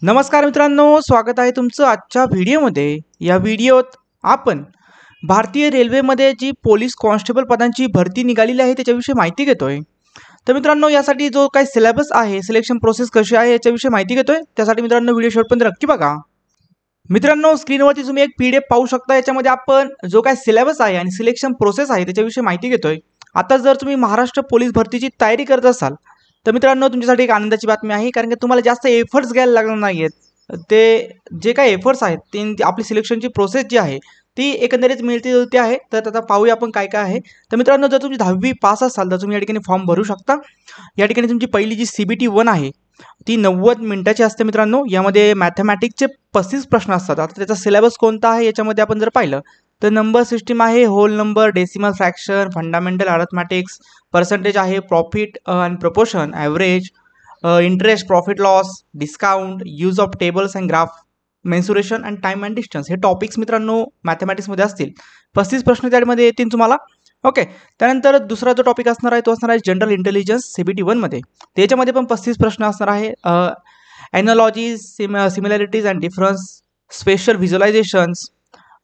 नमस्कार मित्रांनो, स्वागत आहे तुमचं आजच्या व्हिडिओमध्ये। या व्हिडिओत आपण भारतीय रेल्वेमध्ये जी पोलीस कॉन्स्टेबल पदांची भरती निघालेली आहे त्याच्याविषयी माहिती घेतोय। तर मित्रांनो, यासाठी जो काही सिलेबस आहे, सिलेक्शन प्रोसेस कशी आहे याच्याविषयी माहिती घेतोय। त्यासाठी मित्रांनो व्हिडिओ शेवटपर्यंत नक्की बघा। मित्रांनो, स्क्रीनवरती तुम्ही एक PDF पाहू शकता। याच्यामध्ये आपण जो काही सिलेबस आहे आणि सिलेक्शन प्रोसेस आहे त्याच्याविषयी माहिती घेतोय। आता जर तुम्ही महाराष्ट्र पोलीस भरतीची तयारी करत असाल तर मित्रांनो तुमच्यासाठी एक आनंदाची बातमी आहे, कारण की तुम्हाला जास्त एफर्ट्स घ्यायला लागणार नाहीयेत। ते जे काही एफर्ट्स आहेत ते आपली सिलेक्शनची प्रोसेस जी आहे ती एकंदरीत मिळती जुळती आहे। तर आता पाहूया आपण काय काय आहे। तर मित्रांनो, जर तुम्ही 10वी पास असाल तर तुम्ही या ठिकाणी फॉर्म भरू शकता। या ठिकाणी तुमची पहिली जी CBT 1 आहे ती 90 मिनिटाची असते मित्रांनो। यामध्ये मॅथमॅटिक्सचे 35 प्रश्न असतात। आता त्याचा सिलेबस कोणता आहे याच्यामध्ये आपण जर पाहिलं तर नंबर सिस्टीम आहे, whole number, decimal fraction, fundamental arithmetic, percentage आहे, profit and proportion, average, interest, profit loss, discount, use of tables and graph, mensuration and time and distance, हे टॉपिक्स मित्रांनो मॅथमॅटिक्समध्ये असतील। 35 प्रश्न त्यामध्ये येतील तुम्हाला। ओके, त्यानंतर दुसरा जो टॉपिक असणार आहे तो असणार आहे जनरल इंटेलिजन्स CBT 1 मध्ये। त्याच्यामध्ये पण 35 प्रश्न असणार आहे। ॲनॉलॉजीज, सिमिलॅरिटीज अँड डिफरन्स, स्पेशल व्हिज्युअलायझेशन्स,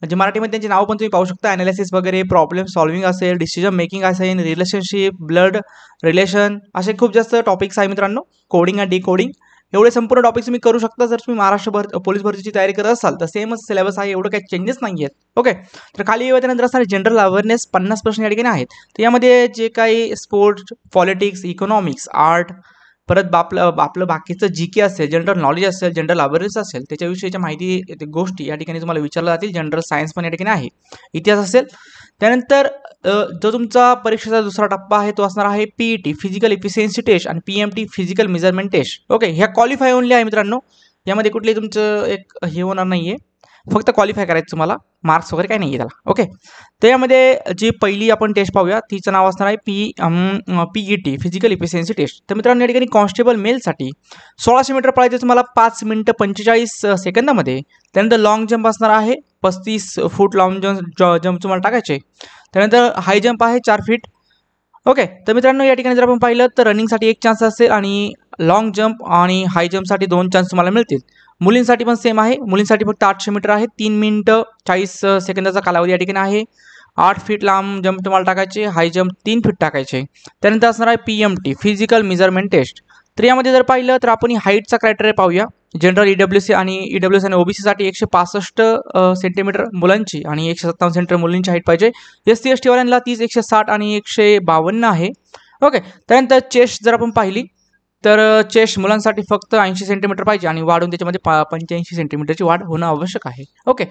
म्हणजे मराठीमध्ये त्यांची नाव पण तुम्ही पाहू शकता, ॲनालिसिस वगैरे, प्रॉब्लेम सॉल्व्हिंग असेल, डिसिजन मेकिंग असेल, रिलेशनशिप, ब्लड रिलेशन, असे खूप जास्त टॉपिक्स आहे मित्रांनो। कोडिंग अँड डिकोडिंग, एवढे संपूर्ण टॉपिक्स तुम्ही करू शकता जर तुम्ही महाराष्ट्र पोलीस भरतीची तयारी करत असाल तर। सेमच सिलेबस आहे, एवढं काही चेंजेस नाही आहेत। ओके, तर खाली त्यानंतर असणारे जनरल अवेअरनेस 50 प्रश्न या ठिकाणी आहेत। तर यामध्ये जे काही स्पोर्ट्स, पॉलिटिक्स, इकॉनॉमिक्स, आर्ट, परत आपलं बाकीचं GK असेल, जनरल नॉलेज असेल, जनरल अवेअरनेस असेल, त्याच्याविषयीच्या माहिती गोष्टी या ठिकाणी तुम्हाला विचारल्या जातील। जनरल सायन्स पण या ठिकाणी आहे, इतिहास असेल। त्यानंतर जो तुमचा परीक्षेचा दुसरा टप्पा आहे तो असणार आहे PET फिजिकल इफिशियन्सी टेस्ट आणि PMT physical measurement test. Okay, ह्या क्वालिफाय ओनली आहे मित्रांनो। यामध्ये कुठली तुमचं एक हे होणार नाहीये, फक्त क्वालिफाय करायचं तुम्हाला, मार्क्स वगैरे काही नाही आहे त्याला। ओके, तर यामध्ये जी पहिली आपण टेस्ट पाहूया तिचं नाव असणार आहे PET फिजिकल इफिशियन्सी टेस्ट। तर मित्रांनो, या ठिकाणी कॉन्स्टेबल मेलसाठी 1600 मीटर पळायचं तुम्हाला 5 मिनिटं 45 सेकंदामध्ये। त्यानंतर लॉंग जंप असणार आहे 35 फूट लॉंग जंप तुम्हाला टाकायचे। त्यानंतर हाय जंप आहे 4 फीट। ओके, तर मित्रांनो या ठिकाणी जर आपण पाहिलं तर रनिंगसाठी 1 चान्स असेल आणि लॉंग जंप आणि हाय जंपसाठी 2 चान्स तुम्हाला मिळतील। मुलींसाठी पण सेम आहे, मुलींसाठी फक्त 800 मीटर आहे, 3 मिनिटं 40 सेकंदाचा कालावधी या ठिकाणी आहे। 8 फीट लांब जंप तुम्हाला टाकायचे, हाय जंप 3 फीट टाकायचे। त्यानंतर असणार आहे PMT फिजिकल मेजरमेंट टेस्ट। तर यामध्ये जर पाहिलं तर आपण हाईटचा क्रायटेरिया पाहूया। जनरल EWC आणि OBC साठी 165 सेंटीमीटर मुलांची आणि 157 सेंटीमीटर मुलींची हाईट पाहिजे। SC ST वाल्यांना 30, 160 आणि 152 आहे। ओके, त्यानंतर चेस्ट जर आपण पाहिली तर चेस्ट मुलांसाठी फक्त 80 सेंटीमीटर पाहिजे आणि वाढून त्याच्यामध्ये 85 सेंटीमीटरची वाढ होणं आवश्यक आहे। ओके,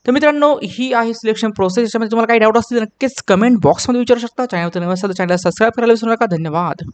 तर मित्रांनो ही आहे सिलेक्शन प्रोसेस। याच्यामध्ये तुम्हाला काही डाऊट असतील तर नक्कीच कमेंट बॉक्समध्ये विचारू शकता। चॅनलवर नवीन असाल तर चॅनलला सबस्क्राईब करायला विसरू नका। धन्यवाद।